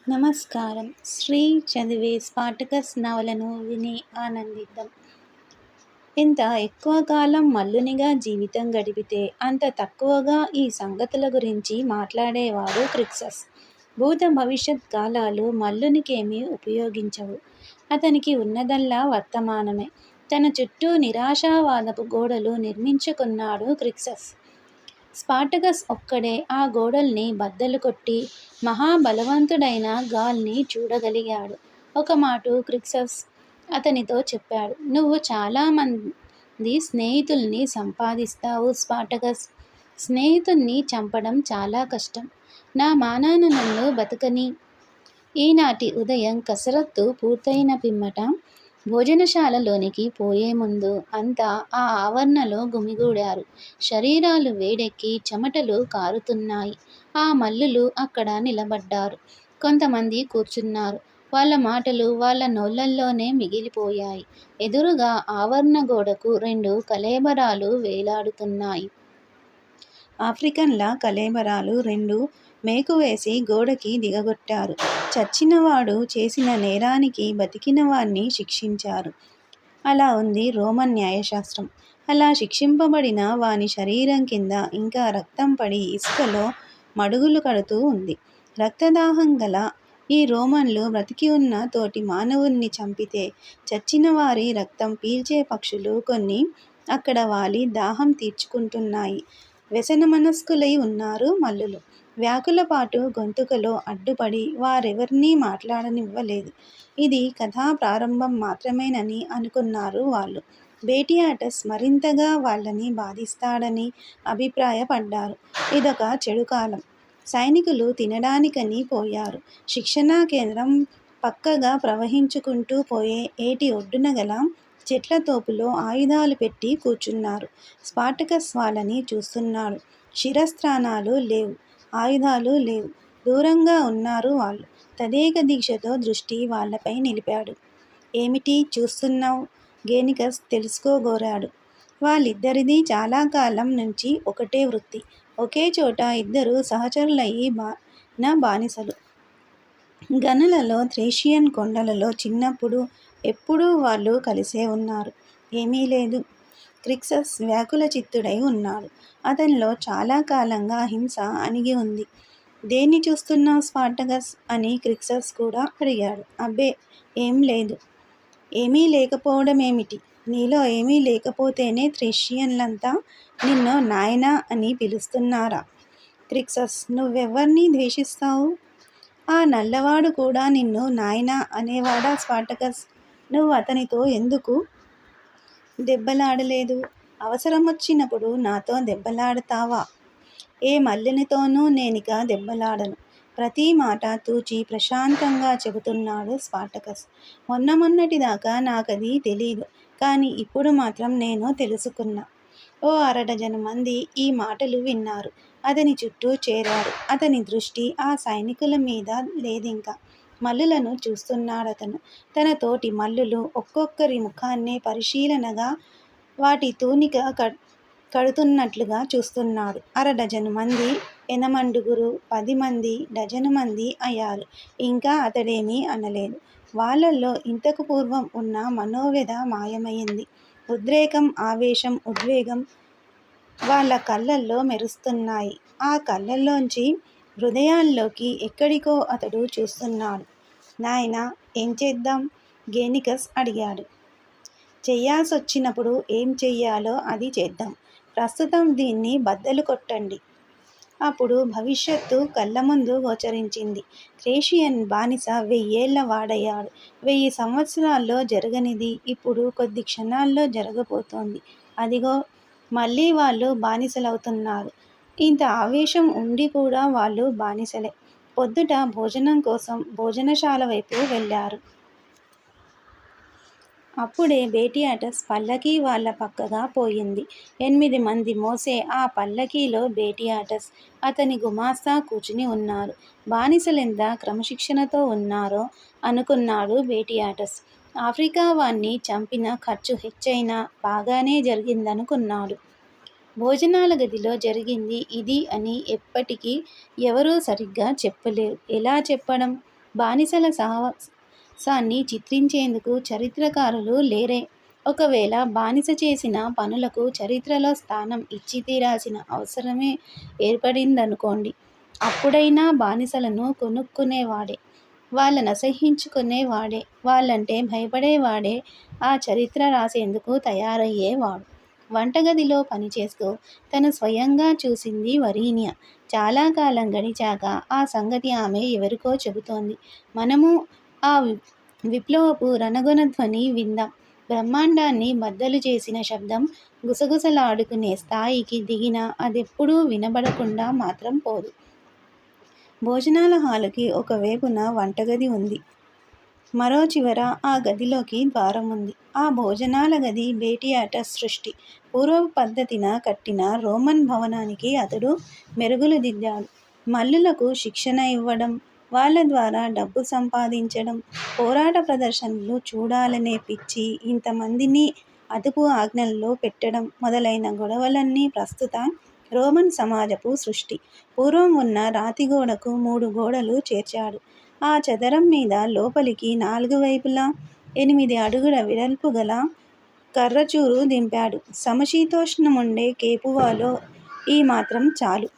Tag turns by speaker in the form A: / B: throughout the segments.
A: నమస్కారం. శ్రీ చదివే స్పాటకస్ నవలను విని ఆనందిద్దాం. ఎంత ఎక్కువ కాలం మల్లునిగా జీవితం గడిపితే అంత తక్కువగా ఈ సంగతుల గురించి మాట్లాడేవాడు క్రిక్సస్. భూత భవిష్యత్ కాలాలు మల్లునికేమీ ఉపయోగించవు. అతనికి ఉన్నదల్లా వర్తమానమే. తన చుట్టూ నిరాశావాదపు గోడలు నిర్మించుకున్నాడు క్రిక్సస్. స్పాటకస్ ఒక్కడే ఆ గోడల్ని బద్దలు కొట్టి మహాబలవంతుడైన గాల్ని చూడగలిగాడు. ఒక మాటు క్రిక్సస్ అతనితో చెప్పాడు. నువ్వు చాలా మంది స్నేహితుల్ని సంపాదిస్తావు స్పాటకస్. స్నేహితుల్ని చంపడం చాలా కష్టం. నా మానాన నన్ను బతకని. ఈనాటి ఉదయం కసరత్తు పూర్తయిన పిమ్మట భోజనశాలలోనికి పోయే ముందు అంతా ఆ ఆవరణలో గుమిగూడారు. శరీరాలు వేడెక్కి చెమటలు కారుతున్నాయి. ఆ మల్లులు అక్కడ నిలబడ్డారు. కొంతమంది కూర్చున్నారు. వాళ్ళ మాటలు వాళ్ళ నోళ్ళల్లోనే మిగిలిపోయాయి. ఎదురుగా ఆవరణ గోడకు 2 కళేబరాలు వేలాడుతున్నాయి. ఆఫ్రికన్ల కళేబరాలు 2 మేకువేసి గోడకి దిగగొట్టారు. చచ్చినవాడు చేసిన నేరానికి బతికినవాణ్ణి శిక్షించారు. అలా ఉంది రోమన్ న్యాయశాస్త్రం. అలా శిక్షింపబడిన వాని శరీరం కింద ఇంకా రక్తం పడి ఇసుకలో మడుగులు కడుతూ ఉంది. రక్తదాహం గల ఈ రోమన్లు బ్రతికి ఉన్న తోటి మానవుణ్ణి చంపితే చచ్చిన వారి రక్తం పీల్చే పక్షులు కొన్ని అక్కడ వాలి దాహం తీర్చుకుంటున్నాయి. వ్యసన మనస్కులై ఉన్నారు మల్లులు. వ్యాకులపాటు గొంతుకలో అడ్డుపడి వారెవర్నీ మాట్లాడనివ్వలేదు. ఇది కథా ప్రారంభం మాత్రమేనని అనుకున్నారు వాళ్ళు. బేటియాటస్ మరింతగా వాళ్ళని బాధిస్తాడని అభిప్రాయపడ్డారు. ఇదొక చెడు కాలం. సైనికులు తినడానికని పోయారు. శిక్షణా కేంద్రం పక్కగా ప్రవహించుకుంటూ పోయే ఏటి ఒడ్డున గల చెట్ల తోపులో ఆయుధాలు పెట్టి కూర్చున్నారు. స్పాటకస్ వాళ్ళని చూస్తున్నాడు. శిరస్త్రాణాలు లేవు. ఆయుధాలు లేవు. దూరంగా ఉన్నారు వాళ్ళు. తదేక దీక్షతో దృష్టి వాళ్ళపై నిలిపాడు. ఏమిటి చూస్తున్నావ్? గేనికస్ తెలుసుకోగోరాడు. వాళ్ళిద్దరిదీ చాలా కాలం నుంచి ఒకటే వృత్తి. ఒకే చోట ఇద్దరు సహచరులయి బానిసలు. గనులలో థ్రేషియన్ కొండలలో చిన్నప్పుడు ఎప్పుడూ వాళ్ళు కలిసే ఉన్నారు. ఏమీ లేదు. క్రిక్సస్ వ్యాకుల చిత్తుడై ఉన్నాడు. అతనిలో చాలా కాలంగా హింస అణిగి ఉంది. దేన్ని చూస్తున్నావు స్పాటకస్ అని క్రిక్సస్ కూడా అడిగాడు. అబ్బే ఏం లేదు. ఏమీ లేకపోవడమేమిటి? నీలో ఏమీ లేకపోతేనే థ్రేషియన్లంతా నిన్ను నాయనా అని పిలుస్తున్నారా? క్రిక్సస్ నువ్వెవర్ని ద్వేషిస్తావు? ఆ నల్లవాడు కూడా నిన్ను నాయనా అనేవాడా స్పాటకస్? నువ్వు అతనితో ఎందుకు దెబ్బలాడలేదు? అవసరమొచ్చినప్పుడు నాతో దెబ్బలాడతావా? ఏ మల్లునితోనూ నేనిక దెబ్బలాడను. ప్రతి మాట తూచి ప్రశాంతంగా చెబుతున్నాడు స్పాటకస్. మొన్నటిదాకా నాకది తెలీదు. కానీ ఇప్పుడు మాత్రం నేను తెలుసుకున్నా. ఓ అరడజను మంది ఈ మాటలు విన్నారు. అతని చుట్టూ చేరారు. అతని దృష్టి ఆ సైనికుల మీద లేదింక. మల్లులను చూస్తున్నాడతను. తన తోటి మల్లులు ఒక్కొక్కరి ముఖాన్నే పరిశీలనగా వాటి తూనిక కడుతున్నట్లుగా చూస్తున్నాడు. అరడజను మంది, ఎనమండుగురు, 10 మంది, డజను మంది అయ్యారు. ఇంకా అతడేమీ అనలేదు. వాళ్ళల్లో ఇంతకు పూర్వం ఉన్న మనోవ్యధ మాయమైంది. ఉద్రేకం, ఆవేశం, ఉద్వేగం వాళ్ళ కళ్ళల్లో మెరుస్తున్నాయి. ఆ కళ్ళల్లోంచి హృదయాల్లోకి ఎక్కడికో అతడు చూస్తున్నాడు. నాయనా ఏం చేద్దాం? గేనికస్ అడిగాడు. చెయ్యాల్సొచ్చినప్పుడు ఏం చెయ్యాలో అది చేద్దాం. ప్రస్తుతం దీన్ని బద్దలు కొట్టండి. అప్పుడు భవిష్యత్తు కళ్ళముందు గోచరించింది. థ్రేషియన్ బానిస 1000 ఏళ్ల వాడయ్యాడు. 1000 సంవత్సరాల్లో జరగనిది ఇప్పుడు కొద్ది క్షణాల్లో జరగబోతోంది. అదిగో మళ్ళీ వాళ్ళు బానిసలవుతున్నారు. ఇంత ఆవేశం ఉండి కూడా వాళ్ళు బానిసలే. పొద్దుట భోజనం కోసం భోజనశాల వైపు వెళ్ళారు. అప్పుడే బేటియాటస్ పల్లకీ వాళ్ళ పక్కగా పోయింది. 8 మంది మోసే ఆ పల్లకీలో బేటియాటస్, అతని గుమాస్తా కూర్చుని ఉన్నారు. బానిసలెంత క్రమశిక్షణతో ఉన్నారో అనుకున్నాడు బేటియాటస్. ఆఫ్రికా వాణ్ణి చంపిన ఖర్చు హెచ్చైనా బాగానే జరిగిందనుకున్నాడు. భోజనాల గదిలో జరిగింది ఇది అని ఎప్పటికీ ఎవరూ సరిగ్గా చెప్పలేరు. ఎలా చెప్పడం? బానిసల సాహసాన్ని చిత్రించేందుకు చరిత్రకారులు లేరే. ఒకవేళ బానిస చేసిన పనులకు చరిత్రలో స్థానం ఇచ్చి తీరాల్సిన అవసరమే ఏర్పడిందనుకోండి. అప్పుడైనా బానిసలను కొనుక్కునేవాడే, వాళ్ళనసహ్యించుకునేవాడే, వాళ్ళంటే భయపడేవాడే ఆ చరిత్ర రాసేందుకు తయారయ్యేవాడు. వంటగదిలో పనిచేస్తూ తను స్వయంగా చూసింది వరీనియ. చాలా కాలం గడిచాక ఆ సంగతి ఆమె ఎవరికో చెబుతోంది. మనము ఆ విప్లవపు రణగొణ విందాం. బ్రహ్మాండాన్ని బద్దలు చేసిన శబ్దం గుసగుసలాడుకునే స్థాయికి దిగినా అదెప్పుడూ వినబడకుండా మాత్రం పోదు. భోజనాల హాలుకి ఒకవేపున వంటగది ఉంది. మరో చివర ఆ గదిలోకి ద్వారముంది. ఆ భోజనాల గది బేటియాట సృష్టి. పూర్వపు పద్ధతిన కట్టిన రోమన్ భవనానికి అతడు మెరుగులు దిద్దాడు. మల్లులకు శిక్షణ ఇవ్వడం, వాళ్ళ ద్వారా డబ్బు సంపాదించడం, పోరాట ప్రదర్శనలు చూడాలనే పిచ్చి, ఇంతమందిని అదుపు ఆజ్ఞల్లో పెట్టడం మొదలైన గొడవలన్నీ ప్రస్తుత రోమన్ సమాజపు సృష్టి. పూర్వం ఉన్న రాతిగోడకు 3 గోడలు చేర్చాడు. ఆ చదరం మీద లోపలికి 4 వైపులా 8 అడుగుల వెడల్పు గల కర్రచూరు దింపాడు. సమశీతోష్ణముండే కేపువాలో ఈ మాత్రం చాలు.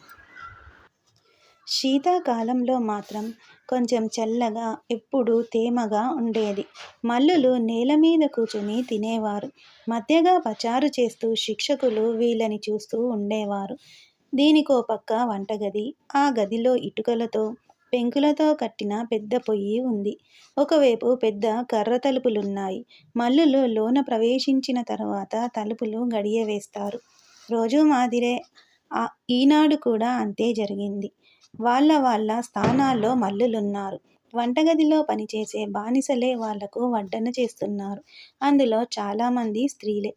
A: శీతాకాలంలో మాత్రం కొంచెం చల్లగా, ఎప్పుడూ తేమగా ఉండేది. మల్లులు నేలమీద కూచుని తినేవారు. మధ్యగా పచారు చేస్తూ శిక్షకులు వీళ్ళని చూస్తూ ఉండేవారు. దీనికో పక్క వంటగది. ఆ గదిలో ఇటుకలతో, పెంకులతో కట్టిన పెద్ద పొయ్యి ఉంది. ఒకవైపు పెద్ద కర్ర తలుపులున్నాయి. మల్లులు లోన ప్రవేశించిన తర్వాత తలుపులు గడియవేస్తారు. రోజూ మాదిరే ఈనాడు కూడా అంతే జరిగింది. వాళ్ళ స్థానాల్లో మల్లులున్నారు. వంటగదిలో పనిచేసే బానిసలే వాళ్లకు వడ్డన చేస్తున్నారు. అందులో చాలామంది స్త్రీలే.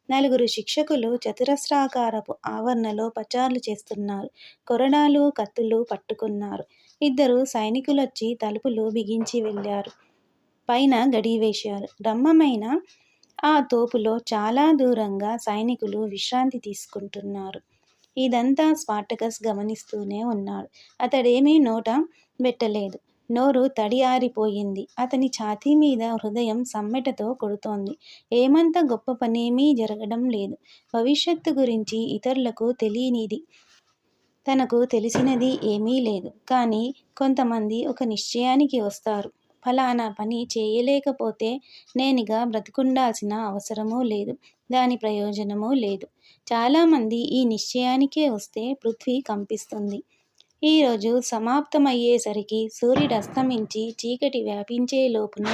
A: 4 శిక్షకులు చతురస్రాకారపు ఆవరణలో పచార్లు చేస్తున్నారు. కొరడాలు, కత్తులు పట్టుకున్నారు. 2 సైనికులొచ్చి తలుపులు బిగించి వెళ్ళారు. పైన గడియవేశారు. రమ్మమైన ఆ తోపులో చాలా దూరంగా సైనికులు విశ్రాంతి తీసుకుంటున్నారు. ఇదంతా స్పార్టకస్ గమనిస్తూనే ఉన్నాడు. అతడేమీ నోట పెట్టలేదు. నోరు తడి ఆరిపోయింది. అతని ఛాతీ మీద హృదయం సమ్మెటతో కొడుతోంది. ఏమంత గొప్ప పనేమీ జరగడం లేదు. భవిష్యత్తు గురించి ఇతరులకు తెలియనిది తనకు తెలిసినది ఏమీ లేదు. కానీ కొంతమంది ఒక నిశ్చయానికి వస్తారు. ఫలానా పని చేయలేకపోతే నేనిక బ్రతికుండాల్సిన అవసరమూ లేదు. దాని ప్రయోజనమూ లేదు. చాలామంది ఈ నిశ్చయానికే వస్తే పృథ్వీ కంపిస్తుంది. ఈరోజు సమాప్తమయ్యేసరికి సూర్యుడస్తమించి చీకటి వ్యాపించే లోపున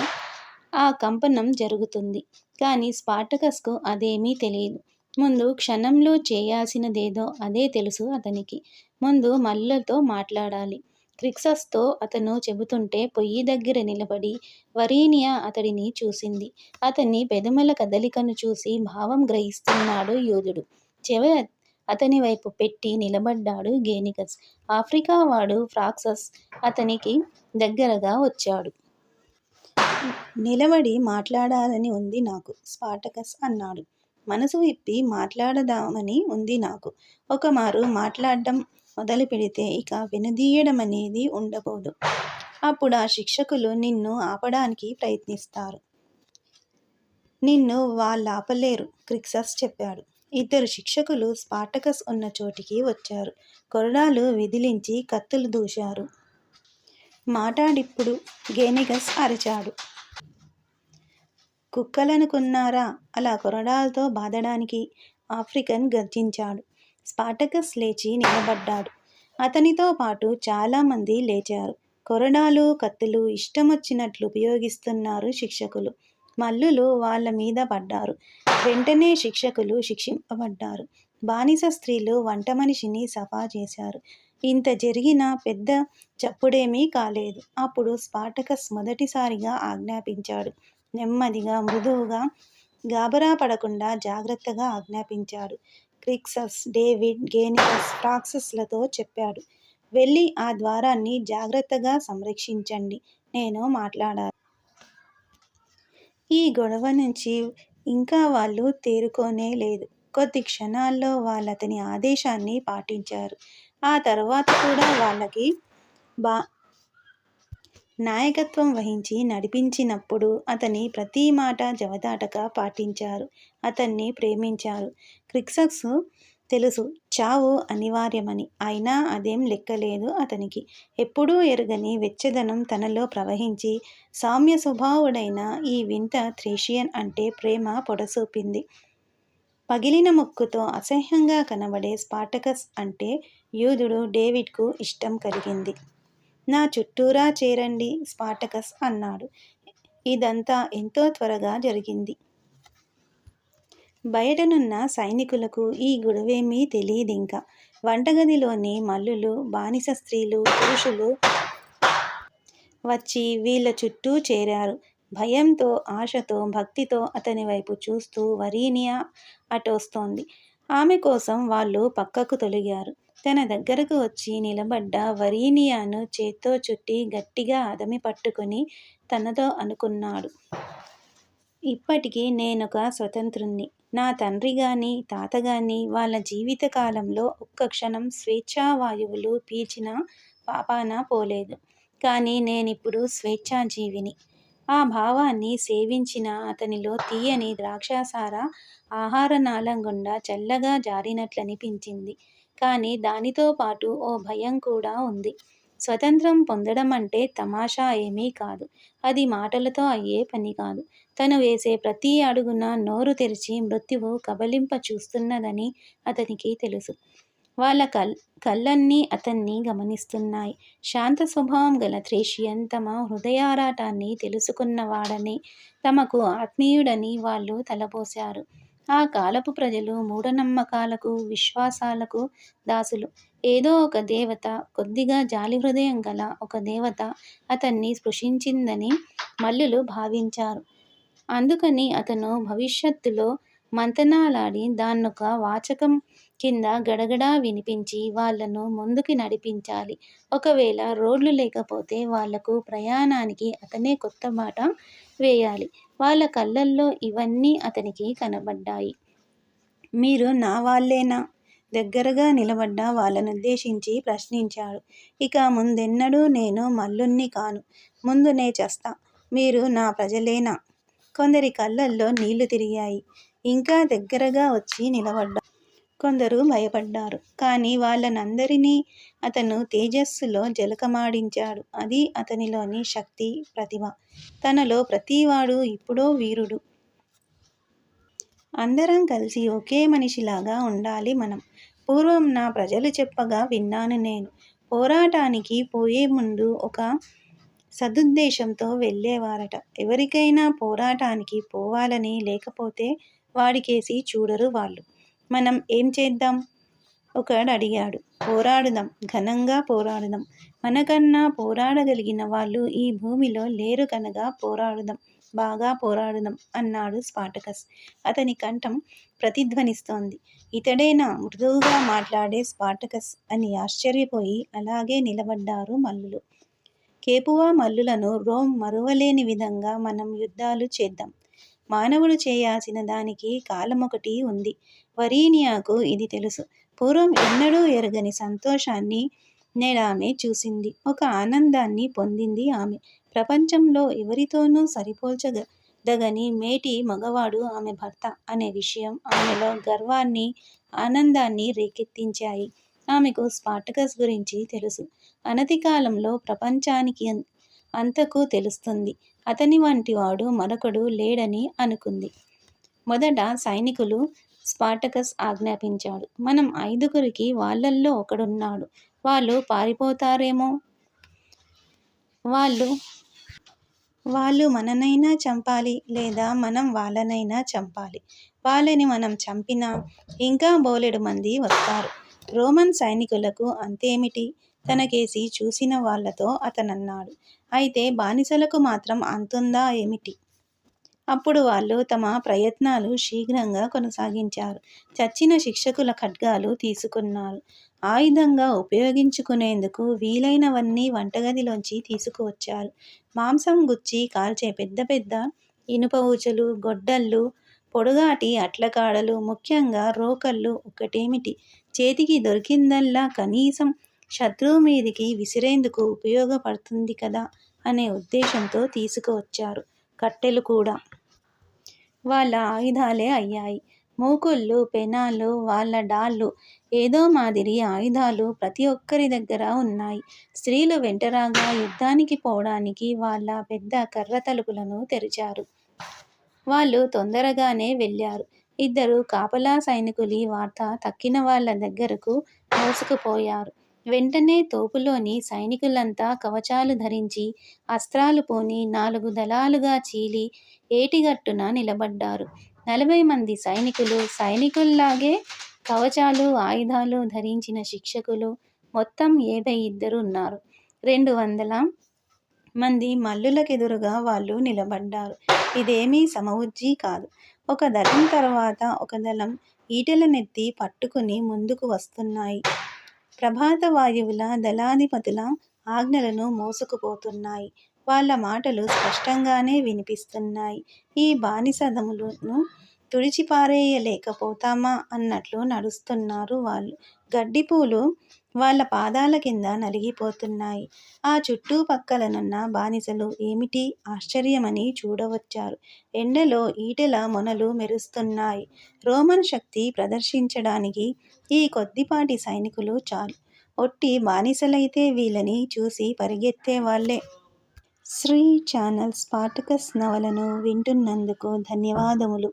A: ఆ కంపనం జరుగుతుంది. కానీ స్పార్టకస్కు అదేమీ తెలియదు. ముందు క్షణంలో చేయాల్సినదేదో అదే తెలుసు అతనికి. ముందు మల్లులతో మాట్లాడాలి. క్రిక్సస్తో అతను చెబుతుంటే పొయ్యి దగ్గర నిలబడి వరీనియ అతడిని చూసింది. అతని పెదవుల కదలికను చూసి భావం గ్రహిస్తున్నాడు యూదుడు. చెవి అతని వైపు పెట్టి నిలబడ్డాడు గేనికస్. ఆఫ్రికావాడు ఫ్రాక్సస్ అతనికి దగ్గరగా వచ్చాడు. నిలబడి మాట్లాడాలని ఉంది నాకు, స్పార్టకస్ అన్నాడు. మనసు విప్పి మాట్లాడదామని ఉంది నాకు. ఒకమారు మాట్లాడ్డం మొదలు పెడితే ఇక వెనుదీయడమనేది ఉండబోదు. అప్పుడా శిక్షకులు నిన్ను ఆపడానికి ప్రయత్నిస్తారు. నిన్ను వాళ్ళాపలేరు, క్రిక్సస్ చెప్పాడు. 2 శిక్షకులు స్పార్టకస్ ఉన్న చోటికి వచ్చారు. కొరడాలు విదిలించి కత్తులు దూశారు. మాటాడిప్పుడు, గేనికస్ అరిచాడు. కుక్కలనుకున్నారా అలా కొరడాలతో బాదడానికి? ఆఫ్రికన్ గర్జించాడు. స్పార్టకస్ లేచి నిలబడ్డాడు. అతనితో పాటు చాలామంది లేచారు. కొరడాలు, కత్తులు ఇష్టమొచ్చినట్లు ఉపయోగిస్తున్నారు శిక్షకులు. మల్లులు వాళ్ళ మీద పడ్డారు. వెంటనే శిక్షకులు శిక్షింపబడ్డారు. బానిస స్త్రీలు వంటమనిషిని సఫా చేశారు. ఇంత జరిగినా పెద్ద చప్పుడేమీ కాలేదు. అప్పుడు స్పార్టకస్ మొదటిసారిగా ఆజ్ఞాపించాడు. నెమ్మదిగా, మృదువుగా, గాబరా పడకుండా జాగ్రత్తగా ఆజ్ఞాపించాడు. క్రిక్సస్, డేవిడ్, గేనికస్, ఫ్రాక్సస్లతో చెప్పాడు. వెళ్ళి ఆ ద్వారాన్ని జాగ్రత్తగా సంరక్షించండి. నేను మాట్లాడాలి. ఈ గొడవ నుంచి ఇంకా వాళ్ళు తేరుకోనే లేదు. కొద్ది క్షణాల్లో వాళ్ళతని ఆదేశాన్ని పాటించారు. ఆ తర్వాత కూడా వాళ్ళకి నాయకత్వం వహించి నడిపించినప్పుడు అతని ప్రతి మాట జవదాటగా పాటించారు. అతన్ని ప్రేమించారు. క్రిక్సక్స్ తెలుసు చావు అనివార్యమని. అయినా అదేం లెక్కలేదు అతనికి. ఎప్పుడూ ఎరుగని వెచ్చదనం తనలో ప్రవహించి సౌమ్య స్వభావుడైన ఈ వింత థ్రేషియన్ అంటే ప్రేమ పొడసూపింది. పగిలిన ముక్కుతో అసహ్యంగా కనబడే స్పార్టకస్ అంటే యూదుడు డేవిడ్కు ఇష్టం కలిగింది. నా చుట్టూరా చేరండి స్పార్టకస్ అన్నాడు. ఇదంతా ఎంతో త్వరగా జరిగింది. బయటనున్న సైనికులకు ఈ గొడవేమీ తెలీదింకా. వంటగదిలోని మల్లులు, బానిస స్త్రీలు, పురుషులు వచ్చి వీళ్ళ చుట్టూ చేరారు. భయంతో, ఆశతో, భక్తితో అతని వైపు చూస్తూ వరీనియా అటొస్తోంది. ఆమె కోసం వాళ్ళు పక్కకు తొలగారు. తన దగ్గరకు వచ్చి నిలబడ్డ వరీనియాను చేత్తో చుట్టి గట్టిగా అదమి పట్టుకుని తనతో అనుకున్నాడు. ఇప్పటికి నేనొక స్వతంత్రుణ్ణి. నా తండ్రిగాని, తాతగాని వాళ్ళ జీవితకాలంలో ఒక్క క్షణం స్వేచ్ఛావాయువులు పీల్చిన పాపాన పోలేదు. కానీ నేనిప్పుడు స్వేచ్ఛాజీవిని. ఆ భావాన్ని సేవించిన అతనిలో తీయని ద్రాక్షాసార ఆహారనాళం గుండా చల్లగా జారినట్లనిపించింది. కానీ దానితో పాటు ఓ భయం కూడా ఉంది. స్వతంత్రం పొందడమంటే తమాషా ఏమీ కాదు. అది మాటలతో అయ్యే పని కాదు. తను వేసే ప్రతి అడుగున నోరు తెరిచి మృత్యువు కబళింప చూస్తున్నదని అతనికి తెలుసు. వాళ్ళ కళ్ళన్నీ అతన్ని గమనిస్తున్నాయి. శాంత స్వభావం గల థ్రేషియన్ తమ హృదయారాటాన్ని తెలుసుకున్నవాడని, తమకు ఆత్మీయుడని వాళ్ళు తలపోశారు. ఆ కాలపు ప్రజలు మూఢనమ్మకాలకు, విశ్వాసాలకు దాసులు. ఏదో ఒక దేవత, కొద్దిగా జాలిహృదయం గల ఒక దేవత అతన్ని స్పృశించిందని మల్లులు భావించారు. అందుకని అతను భవిష్యత్తులో మంతనాలాడి దాన్నొక వాచకం కింద గడగడా వినిపించి వాళ్లను ముందుకి నడిపించాలి. ఒకవేళ రోడ్లు లేకపోతే వాళ్లకు ప్రయాణానికి అతనే కొత్త బాట వేయాలి. వాళ్ళ కళ్ళల్లో ఇవన్నీ అతనికి కనబడ్డాయి. మీరు నా వాళ్ళేనా? దగ్గరగా నిలబడ్డ వాళ్ళనుద్దేశించి ప్రశ్నించాడు. ఇక ముందెన్నడూ నేను మల్లుణ్ణి కాను. ముందు నే చస్తా. మీరు నా ప్రజలేనా? కొందరి కళ్ళల్లో నీళ్లు తిరిగాయి. ఇంకా దగ్గరగా వచ్చి నిలబడ్డారు. కొందరు భయపడ్డారు. కానీ వాళ్ళనందరినీ అతను తేజస్సులో జలకమాడించాడు. అది అతనిలోని శక్తి, ప్రతిభ. తనలో ప్రతివాడు ఇప్పుడో వీరుడు. అందరం కలిసి ఒకే మనిషిలాగా ఉండాలి మనం. పూర్వం నా ప్రజలు చెప్పగా విన్నాను నేను. పోరాటానికి పోయే ముందు ఒక సదుద్దేశంతో వెళ్ళేవారట. ఎవరికైనా పోరాటానికి పోవాలని లేకపోతే వాడికేసి చూడరు వాళ్ళు. మనం ఏం చేద్దాం? ఒకడడిగాడు. పోరాడుదాం, ఘనంగా పోరాడుదాం. మనకన్నా పోరాడగలిగిన వాళ్ళు ఈ భూమిలో లేరు కనుక పోరాడుదాం, బాగా పోరాడుదాం అన్నాడు స్పార్టకస్. అతని కంఠం ప్రతిధ్వనిస్తోంది. ఇతడేనా మృదువుగా మాట్లాడే స్పార్టకస్ అని ఆశ్చర్యపోయి అలాగే నిలబడ్డారు మల్లులు. కేపువా మల్లులను రోమ్ మరువలేని విధంగా మనం యుద్ధాలు చేద్దాం. మానవుడు చేయాల్సిన దానికి కాలమొకటి ఉంది. వరీనియాకు ఇది తెలుసు. పూర్వం ఎన్నడూ ఎరగని సంతోషాన్ని నేడామె చూసింది. ఒక ఆనందాన్ని పొందింది ఆమె. ప్రపంచంలో ఎవరితోనూ సరిపోల్చదగని మేటి మగవాడు ఆమె భర్త అనే విషయం ఆమెలో గర్వాన్ని, ఆనందాన్ని రేకెత్తించాయి. ఆమెకు స్పార్టకస్ గురించి తెలుసు. అనతి కాలంలో ప్రపంచానికి అంతకు తెలుస్తుంది. అతని వంటి వాడు మరొకడు లేడని అనుకుంది. మొదట సైనికులు స్పార్టకస్ ఆజ్ఞాపించాడు. మనం 5గురికి వాళ్ళల్లో ఒకడున్నాడు. వాళ్ళు పారిపోతారేమో. వాళ్ళు మననైనా చంపాలి, లేదా మనం వాళ్ళనైనా చంపాలి. వాళ్ళని మనం చంపినా ఇంకా బోలెడు మంది వస్తారు. రోమన్ సైనికులకు అంతేమిటి? తనకేసి చూసిన వాళ్లతో అతనన్నాడు. అయితే బానిసలకు మాత్రం అంతుందా ఏమిటి? అప్పుడు వాళ్ళు తమ ప్రయత్నాలు శీఘ్రంగా కొనసాగించారు. చచ్చిన శిక్షకుల ఖడ్గాలు తీసుకున్నారు. ఆయుధంగా ఉపయోగించుకునేందుకు వీలైనవన్నీ వంటగదిలోంచి తీసుకువచ్చారు. మాంసం గుచ్చి కాల్చే పెద్ద పెద్ద ఇనుప ఊచలు, గొడ్డళ్ళు, పొడుగాటి అట్లకాడలు, ముఖ్యంగా రోకళ్ళు ఒక్కటేమిటి, చేతికి దొరికిందల్లా కనీసం శత్రువు మీదికి విసిరేందుకు ఉపయోగపడుతుంది కదా అనే ఉద్దేశంతో తీసుకువచ్చారు. కట్టెలు కూడా వాళ్ళ ఆయుధాలే అయ్యాయి. మూకుళ్ళు, పెనాలు, వాళ్ళ డాళ్ళు ఏదో మాదిరి ఆయుధాలు ప్రతి ఒక్కరి దగ్గర ఉన్నాయి. స్త్రీలు వెంటరాగా యుద్ధానికి పోవడానికి వాళ్ళ పెద్ద కర్ర తలుపులను తెరిచారు. వాళ్ళు తొందరగానే వెళ్ళారు. ఇద్దరు కాపలా సైనికులి వార్త తక్కిన వాళ్ళ దగ్గరకు మోసుకుపోయారు. వెంటనే తోపులోని సైనికులంతా కవచాలు ధరించి, అస్త్రాలు పూని 4 దళాలుగా చీలి ఏటిగట్టున నిలబడ్డారు. 40 మంది సైనికులు, సైనికుల్లాగే కవచాలు, ఆయుధాలు ధరించిన శిక్షకులు, మొత్తం 72 ఉన్నారు. 200 మంది మల్లులకెదురుగా వాళ్ళు నిలబడ్డారు. ఇదేమీ సమవుజ్జీ కాదు. ఒక దళం తర్వాత ఒక దళం ఈటెలనెత్తి పట్టుకుని ముందుకు వస్తున్నాయి. ప్రభాత వాయువుల దళాధిపతుల ఆజ్ఞలను మోసుకుపోతున్నాయి. వాళ్ళ మాటలు స్పష్టంగానే వినిపిస్తున్నాయి. ఈ బానిసదములను తుడిచిపారేయలేకపోతామా అన్నట్లు నడుస్తున్నారు వాళ్ళు. గడ్డిపూలు వాళ్ళ పాదాల కింద నలిగిపోతున్నాయి. ఆ చుట్టుపక్కలనున్న బానిసలు ఏమిటి ఆశ్చర్యమని చూడవచ్చారు. ఎండలో ఈటెల మొనలు మెరుస్తున్నాయి. రోమన్ శక్తి ప్రదర్శించడానికి ఈ కొద్దిపాటి సైనికులు చాలు. ఒట్టి బానిసలైతే వీళ్ళని చూసి పరిగెత్తేవాళ్ళే. శ్రీ ఛానల్ స్పాటకస్ నవలను వింటున్నందుకు ధన్యవాదములు.